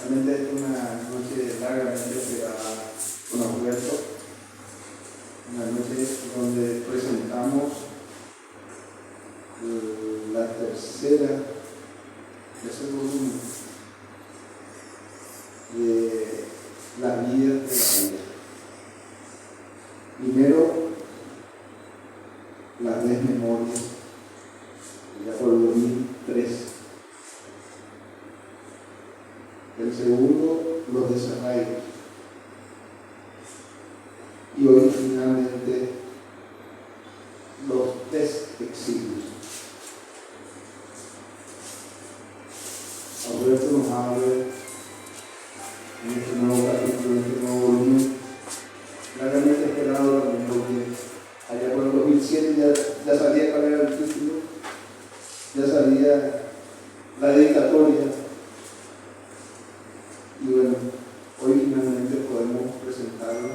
Realmente es una noche largamente esperada con Alberto, una noche donde presentamos la tercer volumen de las vidas de la vida. Primero, las 10 memorias, ya por el 2003. El segundo, los desarraigos. Y hoy finalmente los desexilios. Alberto nos habla en este nuevo capítulo, en este nuevo volumen, largamente esperado también, porque allá por el 2007 ya sabía cuál era el título, ya sabía la dedicatoria. Y bueno, hoy finalmente podemos presentarlo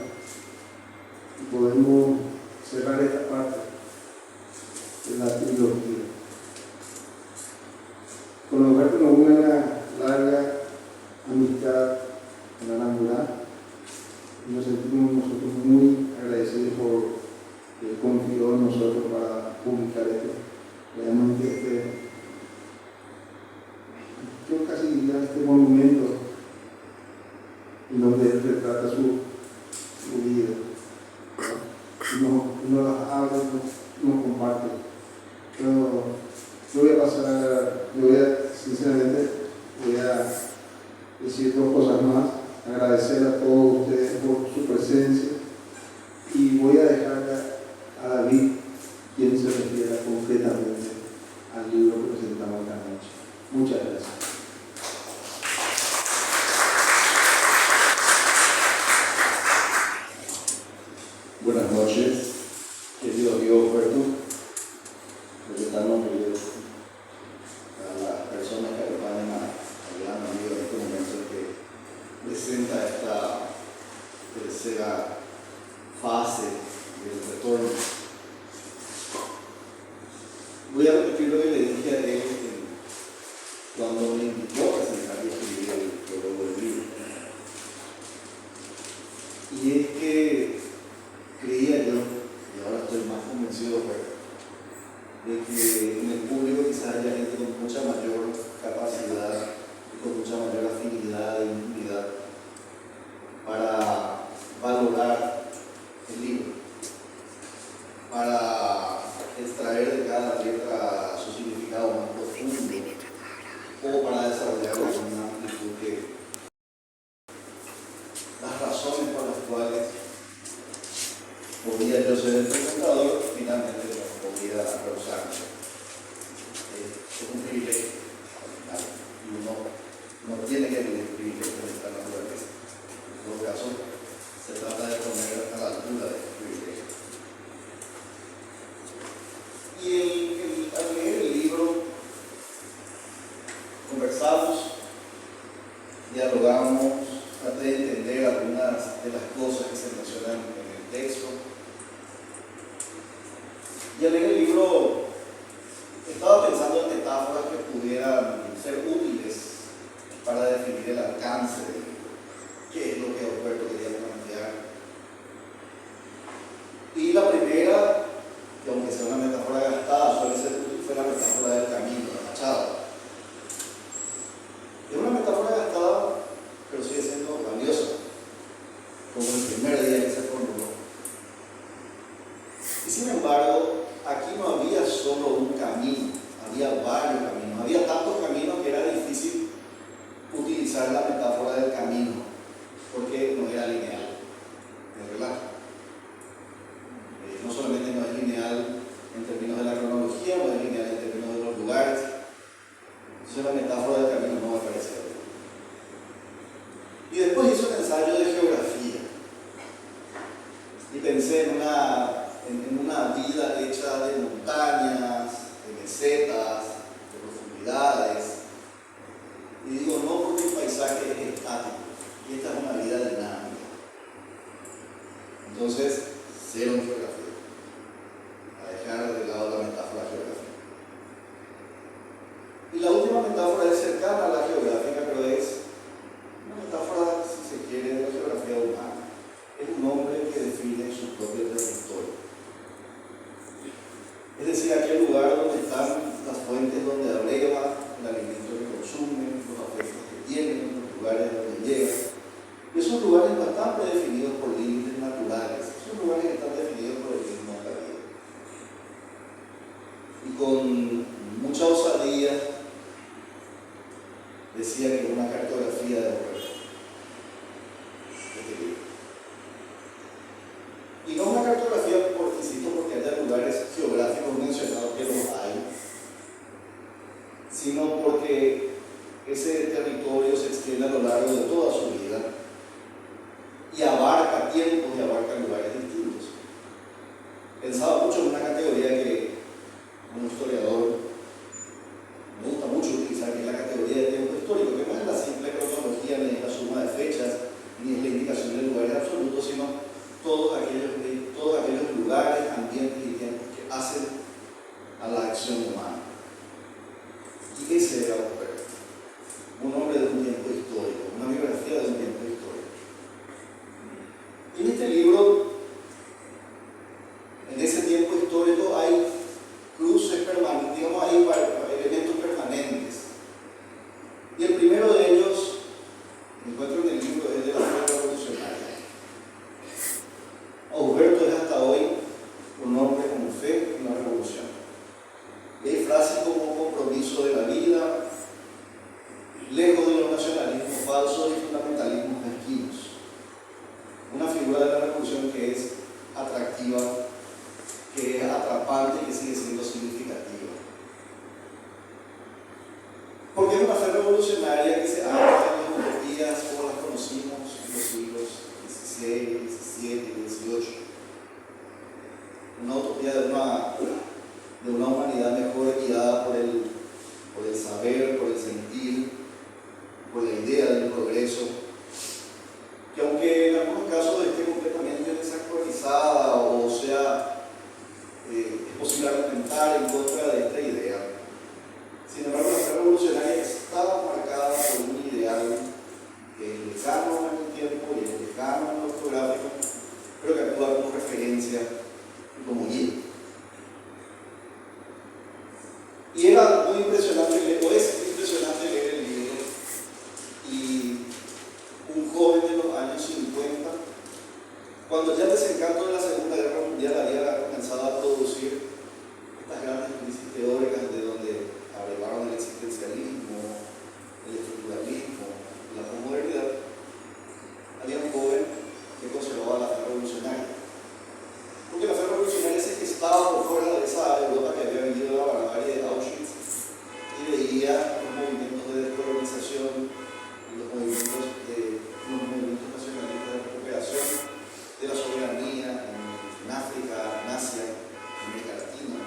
y podemos cerrar esta parte de la trilogía. Con Alberto nos une una larga amistad en la Arangular y nos sentimos nosotros muy agradecidos por que confió en nosotros para publicar esto. Realmente yo casi diría este monumento en donde él retrata su vida. Uno las habla, uno comparte. Pero yo voy a pasar, sinceramente, voy a decir dos cosas más, agradecer a todos ustedes por su presencia y voy a dejar a David quien se refiera concretamente al libro que presentamos esta noche. Muchas gracias. Buenas noches, querido amigo Alberto, presentamos a las personas que acompañan al gran amigo en este momento que presenta esta tercera fase del retorno. Voy a repetir lo que le dije a él cuando me invitó a presentar y escribir el prólogo del libro. Y es que creía yo, y ahora estoy más convencido de que en el público quizás haya gente con mucha mayor capacidad y con mucha mayor afinidad e intimidad para valorar el libro, para extraer de cada letra su significado más profundo o para desarrollarlo con una amplitud que las razones por las cuales podía yo ser el presentador, finalmente no podía rehusarme. Es un privilegio, y uno tiene que vivir el privilegio de estar en la naturaleza. En todo caso, se trata de poner a la altura de este privilegio. Y al leer el libro, conversamos, dialogamos, traté de entender algunas de las cosas que se mencionan en el texto. Y al leer el libro estaba pensando en metáforas que pudieran ser útiles para definir el alcance del libro, qué es lo que Alberto quería plantear. Y la primera, que aunque sea una metáfora gastada, suele ser útil, fue la metáfora del camino, la machada. Es una metáfora gastada, pero sigue siendo valiosa, como el primer día que se formuló. Y sin embargo, aquí no había solo un camino, había varios caminos. Había tantos caminos que era difícil utilizar la metáfora del camino, porque no era lineal, ¿verdad? No solamente no es lineal en términos de la cronología, no es lineal en términos de los lugares. Entonces la metáfora del camino no me parece bien. Y después hice un ensayo de geografía y pensé en una vida hecha de montañas, de mesetas, de profundidades. Y digo, no porque el paisaje es estático, y esta es una vida dinámica. Entonces, cero en geografía, a dejar de lado la metáfora geográfica. Y la última metáfora es cercana a la geografía. decía que era una cartografía de Huerta. Este libro. Y no una cartografía, por insisto, porque haya lugares geográficos mencionados que los hay, sino porque ese territorio se extiende a lo largo de toda su vida y abarca tiempos y abarca lugares distintos. Pensaba mucho en una categoría que, como historiador, me gusta mucho utilizar, que es la categoría de tiempo histórico, que no es la simple cronología, ni es la suma de fechas, ni es la indicación de lugares absolutos, sino todos aquellos lugares, ambientes y tiempos que hacen a la acción humana. ¿Y ese era Huerta? Un hombre de un tiempo histórico, una biografía de un tiempo histórico. Y en este libro, en ese tiempo histórico, hay cruces permanentes, digamos, hay elementos permanentes. Y el primero de ellos, encuentro en el libro, es de la fe revolucionaria. Huberto es hasta hoy un hombre con fe en la revolución. Y hay frases como compromiso de la vida, lejos de los nacionalismos falsos y fundamentalismos mezquinos. Una figura de la revolución que es atractiva, que es atrapante y que sigue siendo significativa. Porque es una fe revolucionaria que se ancla en las utopías como las conocimos en los siglos XVI, XVII y XVIII. Una utopía de una humanidad mejor guiada por el saber, por el sentir, por la idea del progreso, que aunque en algunos casos esté completamente desactualizada o sea, es posible argumentar en contra de esta idea, sin embargo la fe revolucionaria estaba marcada por un ideal que es lejano en el tiempo y es lejano en lo geográfico, pero que actúa como referencia y como guía. Y era muy impresionante, o es impresionante leer el libro, y un joven de los años 50, cuando ya el desencanto de la Segunda Guerra Mundial había comenzado a producir estas grandes crisis teóricas de donde abrevaron el existencialismo, el estructuralismo, la posmodernidad, había un joven que conservaba la fe revolucionaria. Porque la fe revolucionaria se estaba por fuera de esa Europa que había vivido la barbarie de Auschwitz y veía los movimientos de descolonización, los movimientos nacionalistas de recuperación de la soberanía en África, en Asia, en América Latina.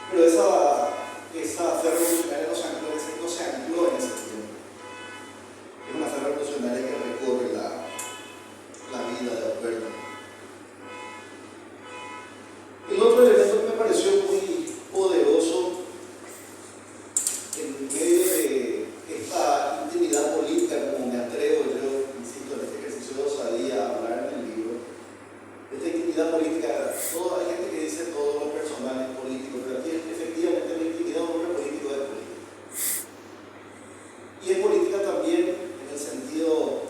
Pero esa fe revolucionaria no se ancló en ese tiempo. Es una fe revolucionaria que recorre la vida de Huerta. El otro elemento que me pareció muy poderoso en medio de esta intimidad política, como me atrevo yo, insisto, en este ejercicio de osadía a hablar en el libro, esta intimidad política, hay gente que dice todo lo personal es político, pero aquí efectivamente la intimidad de un hombre político es política. Y es política también en el sentido,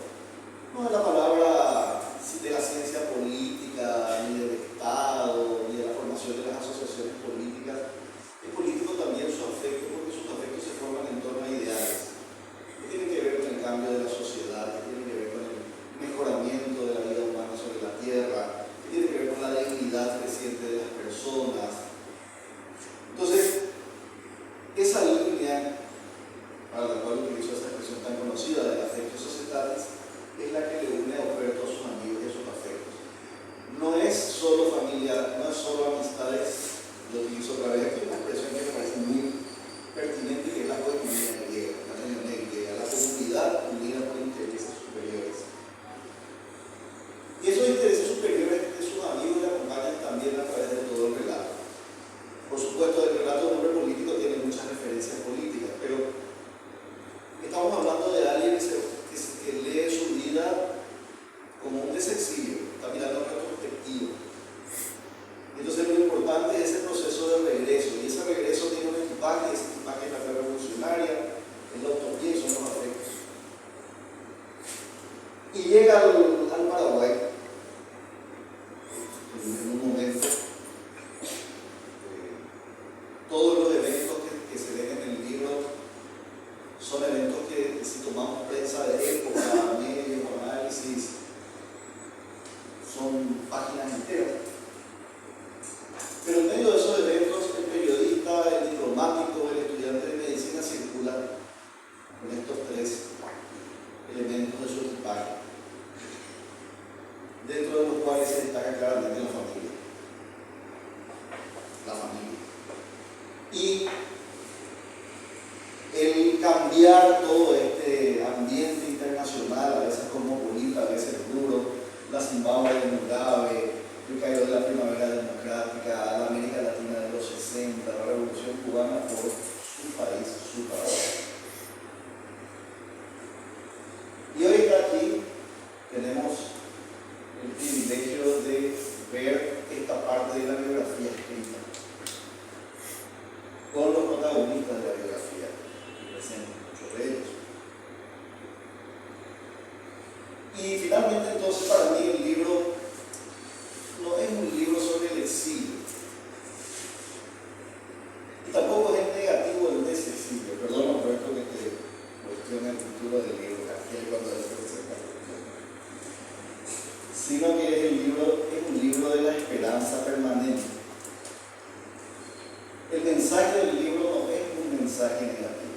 no de la palabra de la ciencia política, ni del Estado, ni de la formación de las asociaciones políticas. Es político también su afecto, porque sus afectos se forman en torno a ideales que tienen que ver con el cambio de la sociedad, que tienen que ver con el mejoramiento de la vida humana sobre la tierra, que tienen que ver con la dignidad creciente de las personas. Entonces, esa línea, para la cual utilizo esa expresión tan conocida del afecto societatis, es la que le une a Huerta a sus amigos y a sus afectos. No es solo familia, no es solo amistades, lo utilizo otra vez aquí, una expresión que me parece muy pertinente, que es la comunidad griega, la comunidad griega, la comunidad unida por intereses superiores. Y esos intereses superiores de sus amigos le acompañan también a través de todo el relato. Por supuesto, el relato de un hombre político tiene muchas referencias políticas, pero estamos hablando de alguien que lee su vida como un desexilio, está mirando en retrospectiva. Entonces lo importante es ese proceso de regreso, y ese regreso tiene un impacto son eventos que, si tomamos prensa de época, medios, análisis, son páginas enteras. Pero en medio de esos eventos, el periodista, el diplomático, el estudiante de medicina circula con estos tres elementos de su equipaje, dentro de los cuales se destaca claramente la familia. La familia. Y el cambiar todo este ambiente internacional, a veces cosmopolita, a veces duro, la Zimbabue de Mugabe, el Cairo de la primavera democrática, la América Latina de los 60, la Revolución Cubana por su país, su país. Y hoy aquí tenemos el privilegio de ver esta parte de la biografía escrita con los protagonistas de la biografía, que presentan muchos de ellos. Y finalmente, entonces, para mí el libro no es un libro sobre el exilio, y tampoco es negativo el desexilio. Perdón, Roberto, que te cuestione el título del libro, cuando es sino que es un libro de la esperanza permanente. El mensaje del libro no es un mensaje negativo.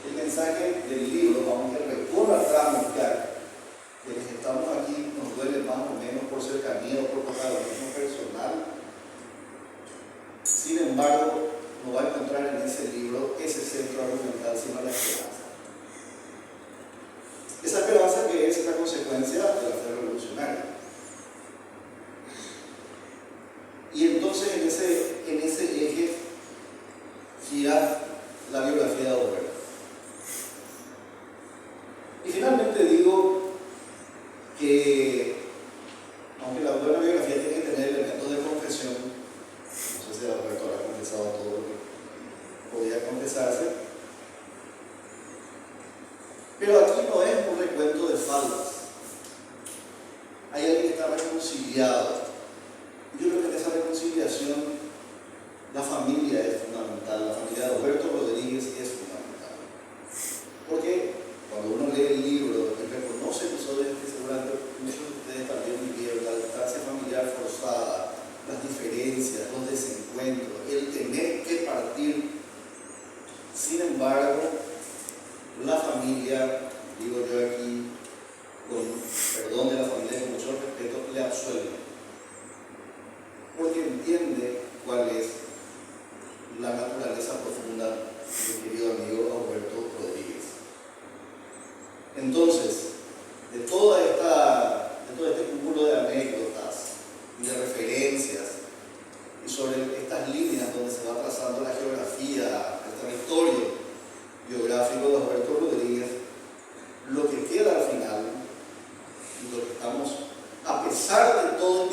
El mensaje del libro, aunque recorra tramos que los que estamos aquí nos duele más o menos por cercanía o por protagonismo personal, sin embargo, no va a encontrar en ese libro ese centro argumental, sino la esperanza. Esa esperanza que es la consecuencia de la fe revolucionaria. Y entonces en ese eje gira la biografía de Alberto. Y finalmente digo que, aunque la buena biografía tiene que tener elementos de confesión, no sé si Alberto habrá confesado todo lo que podía confesarse, pero aquí no es un recuento de faltas. Hay alguien que está reconciliado. Yo creo que en esa reconciliación la familia es fundamental, la familia de Alberto Rodríguez es fundamental. Porque cuando uno lee el libro y reconoce episodios que seguramente muchos de ustedes también vivieron, la distancia familiar forzada, las diferencias, los desencuentros, el tener que partir, sin embargo, la familia, digo yo aquí, con perdón de la familia, con mucho respeto, le absuelve. Porque entiende cuál es la naturaleza profunda de mi querido amigo Alberto Rodríguez. Entonces, de todo este cúmulo de anécdotas y de referencias, y sobre estas líneas donde se va trazando la geografía, el territorio biográfico de Alberto Rodríguez, lo que queda al final, y lo que estamos, a pesar de todo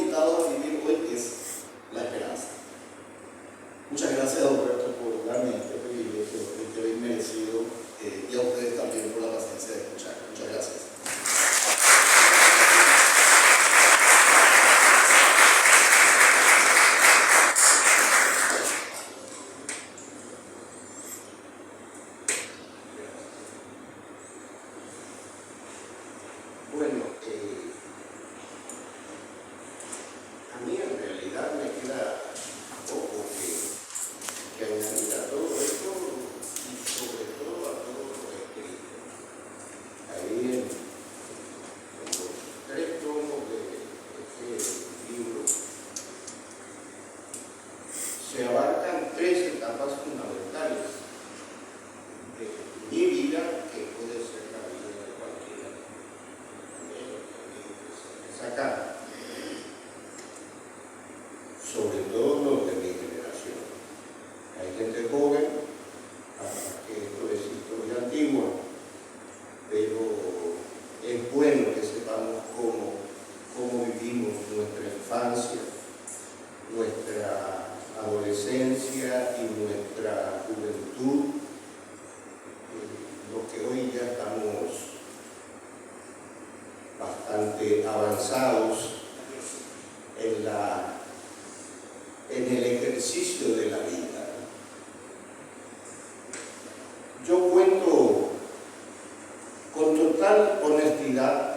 total honestidad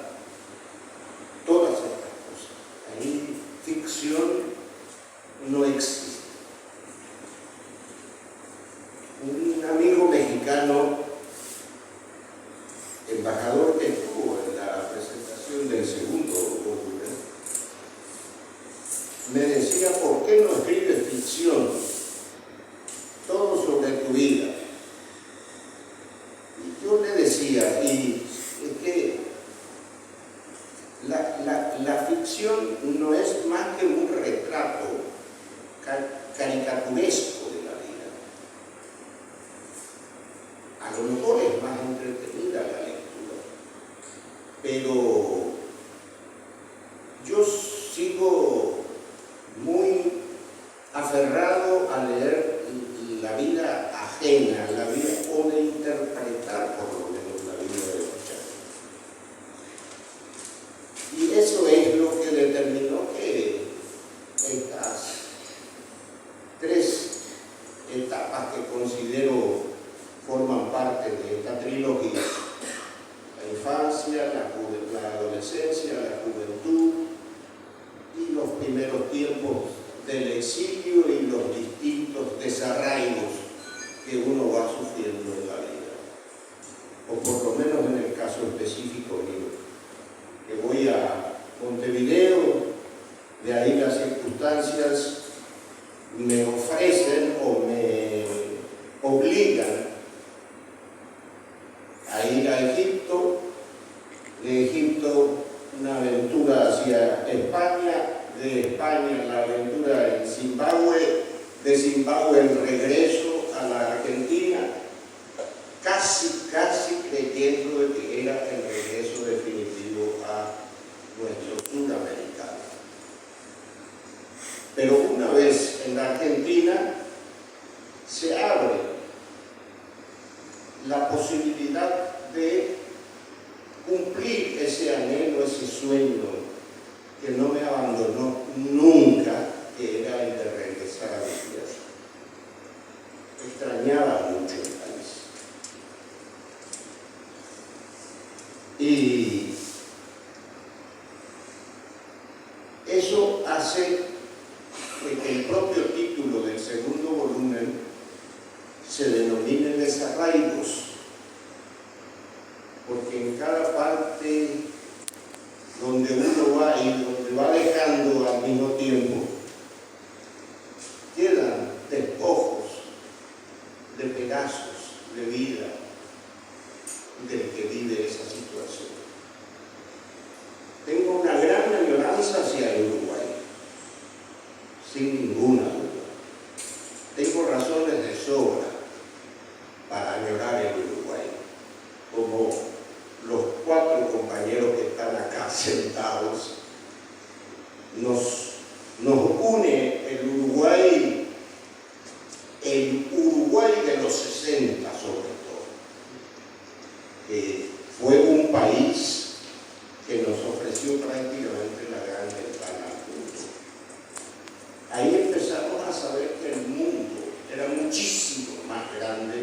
todas estas cosas. Ahí ficción no existe. Un amigo mexicano, embajador que estuvo en la presentación del segundo volumen, me decía: ¿por qué no escribes ficción? Todo sobre tu vida. Y yo le decía, y es que la ficción no es más que un retrato caricaturesco de la vida. A lo mejor es más entretenida la lectura, pero yo sigo muy aferrado a leer la vida ajena, la vida, o de interpretar por lo menos la vida de los chicos. Y eso es lo que determinó que estas tres etapas que considero forman parte de esta trilogía: la infancia, la adolescencia, la juventud y los primeros tiempos del exilio y los distintos desarraigos que uno va sufriendo en la vida, o por lo menos en el caso específico mío, que voy a Montevideo, de ahí las circunstancias me ofrecen o me obligan a ir a Egipto, de Egipto una aventura hacia España, de España la aventura en Zimbabue, de Zimbabue el regreso a la Argentina, casi creyendo de que era el regreso definitivo a nuestro sudamericano. Pero una vez en la Argentina se abre la posibilidad de cumplir ese anhelo, ese sueño que no me abandonó nunca, que era el de regresar a mi tierra. Extrañaba mucho el país. Y eso hace que el propio título del segundo volumen se denomine Desarraigos, porque en cada parte donde uno va y donde va dejando al mismo tiempo, quedan despojos de pedazos de vida del que vive esa situación. Tengo una gran añoranza hacia el Uruguay, sin ninguna duda. Tengo razones de sobra para añorar el Uruguay, como los 4 compañeros que están acá sentados. Nos une el Uruguay de los 60 sobre todo, que fue un país que nos ofreció prácticamente la gran ventana al mundo. Ahí empezamos a saber que el mundo era muchísimo más grande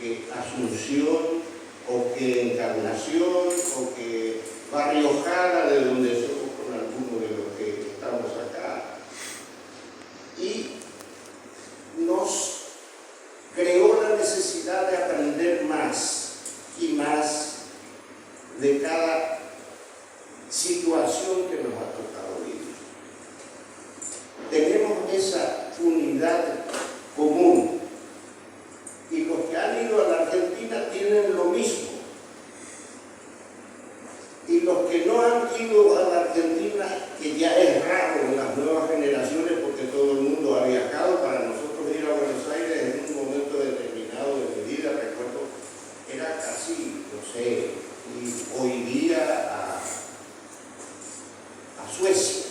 que Asunción, o que Encarnación, o que Barrio Jara, de donde somos con algunos de los que estamos acá. Y nos creó la necesidad de aprender más y más de cada situación que nos ha tocado vivir. Tenemos esa unidad común, y los que han ido a la Argentina tienen lo mismo, y los que no han ido a la Argentina, que ya es raro en las nuevas generaciones porque todo el mundo ha viajado. Para nosotros ir a Buenos Aires en un momento determinado de mi vida, recuerdo, era casi, no sé, y hoy día a Suecia,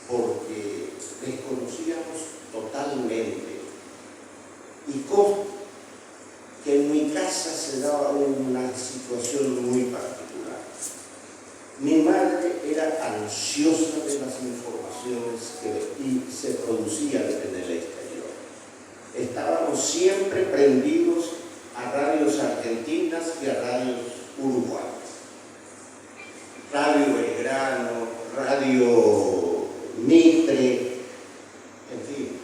porque desconocíamos totalmente. Y con que en mi casa se daba una situación muy particular. Mi madre era ansiosa de las informaciones que se producían en el exterior. Estábamos siempre prendidos a radios argentinas y a radios uruguayas. Radio Belgrano, Radio Mitre, en fin,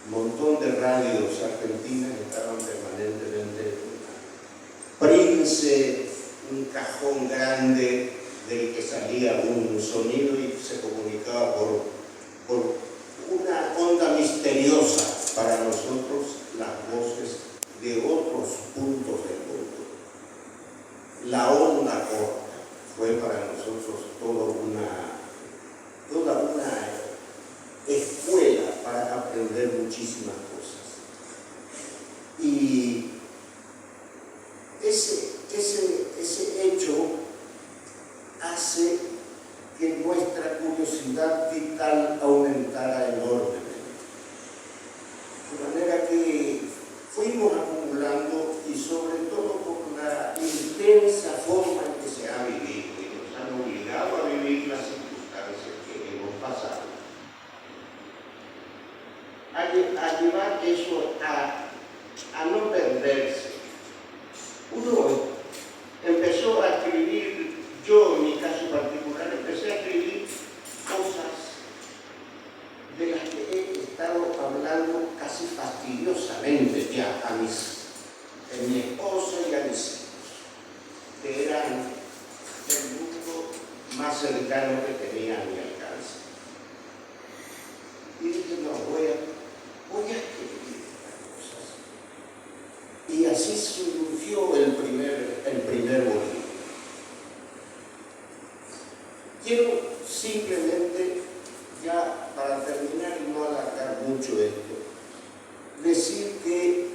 un montón de radios argentinas estaban permanentemente. Prince, un cajón grande del que salía un sonido y se comunicaba por una onda misteriosa para nosotros, las voces de otros puntos del mundo. La onda corta fue para nosotros toda una escuela para aprender muchísimas cosas. Y ese hecho hace que nuestra curiosidad vital aumentara enormemente. De manera que fuimos acumulando, y sobre todo por la intensa forma en que se ha vivido y nos han obligado a vivir las circunstancias que hemos pasado, a llevar eso a no perderse. Uno empezó a escribir, yo en mi caso particular, empecé a escribir cosas de las que he estado hablando casi fastidiosamente ya a mi esposa y a mis hijos, que eran el mundo más cercano que tenía a mi alcance. Y dije, no, voy a escribir estas cosas. Y así surgió el primer volumen. Quiero simplemente, ya para terminar y no alargar mucho esto, decir que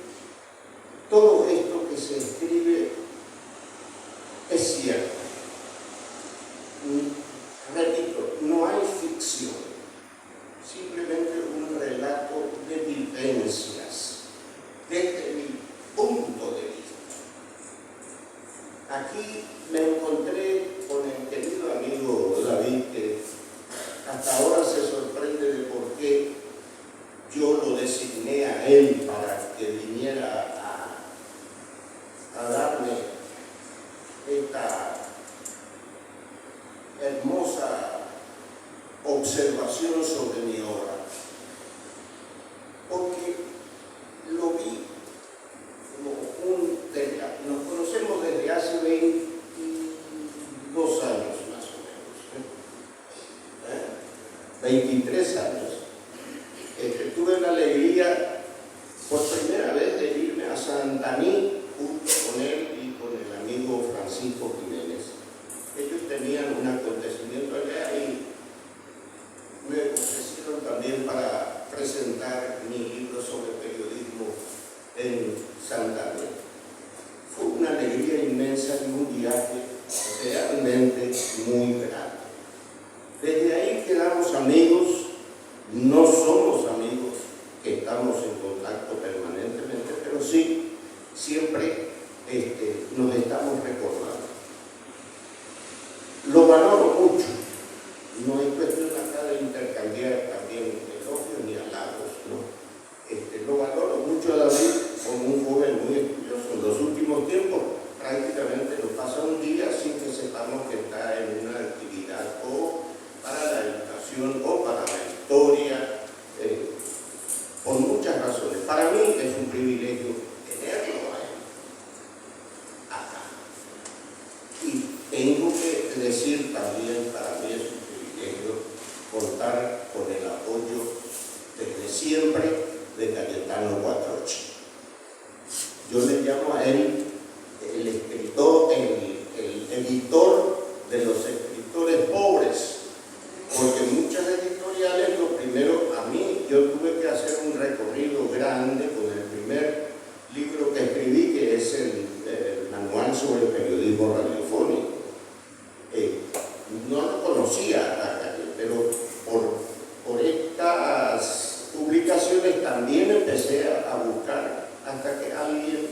todo esto que se escribe es cierto. Repito, no hay ficción, simplemente un relato de vivencias desde mi punto de vista. Aquí me encontré con el querido amigo David, que hasta ahora se sorprende de por qué yo lo designé a él para que viniera a darme esta hermosa observación sobre mi obra. Porque lo vi como nos conocemos desde hace 22 años más o menos, 23 años. Tuve la alegría por primera vez de irme a Santaní junto con él y con el amigo Francisco Jiménez. Ellos tenían un acontecimiento allá y me ofrecieron también para presentar mi libro sobre periodismo en Santander. Fue una alegría inmensa y un viaje realmente muy grande. Desde ahí quedamos amigos, no somos amigos que estamos en contacto permanentemente, pero sí, siempre nos estamos recordando. Lo valoro mucho, no es cuestión acá de intercambiar también elogios ni halagos, ¿no? Lo valoro mucho a David como un joven muy estudioso. En los últimos tiempos prácticamente no pasa un día sin que sepamos que está en una actividad o para la educación o para la historia, por muchas razones. Para mí es un privilegio tenerlo a él acá. Y tengo que decir también, para mí es un privilegio contar con el apoyo desde siempre de Cayetano Guatrochi. Yo le llamo a él el escritor, el editor de los escritores pobres, porque muchas editoriales, lo primero, a mí, yo tuve que hacer un recorrido grande con el primer libro que escribí, que es el manual sobre el periodismo radiofónico. No lo conocía, pero por estas publicaciones también empecé a buscar, hasta que alguien,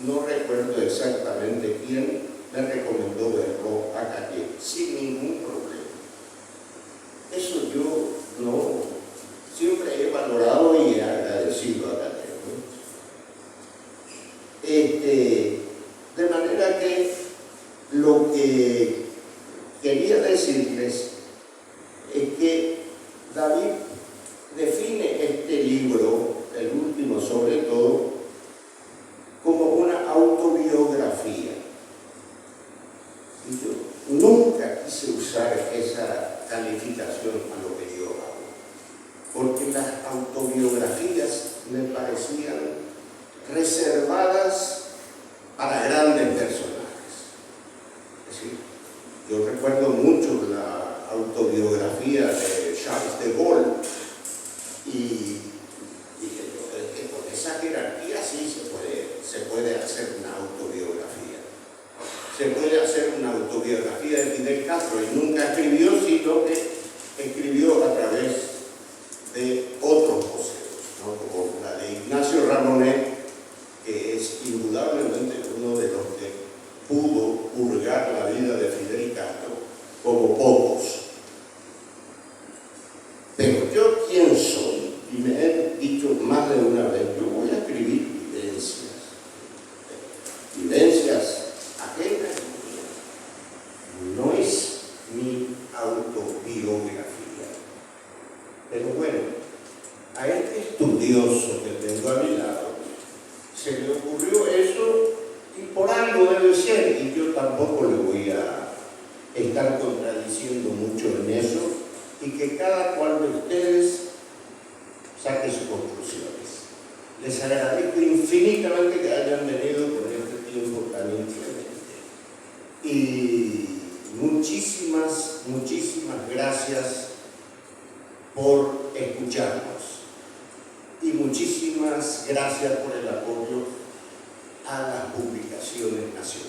no recuerdo exactamente quién, me recomendó verlo a Calle, sin ningún problema. Eso yo siempre he valorado y he agradecido a Calle, ¿no? De manera que reservadas para grandes personajes. Es decir, yo recuerdo mucho la autobiografía de Charles de Gaulle y dije yo, es que con esa jerarquía sí se puede hacer una autobiografía. Se puede hacer una autobiografía de Fidel Castro y nunca escribió, sino que escribió a través de otros voceros, ¿no? Como la de Ignacio Ramonet, que es indudablemente uno de los que pudo purgar la vida de Fidel Castro como pocos. Pero yo, ¿quién soy? Y me he dicho más de una vez, yo voy a escribir vivencias ajenas. No es mi autobiografía. Pero bueno, a este estudioso que tengo a mi lado, se le ocurrió eso y por algo debe ser, y yo tampoco le voy a estar contradiciendo mucho en eso, y que cada cual de ustedes saque sus conclusiones. Les agradezco infinitamente que hayan venido con este tiempo tan inclemente. Y muchísimas gracias por escucharnos. Y muchísimas gracias por el apoyo a las publicaciones nacionales.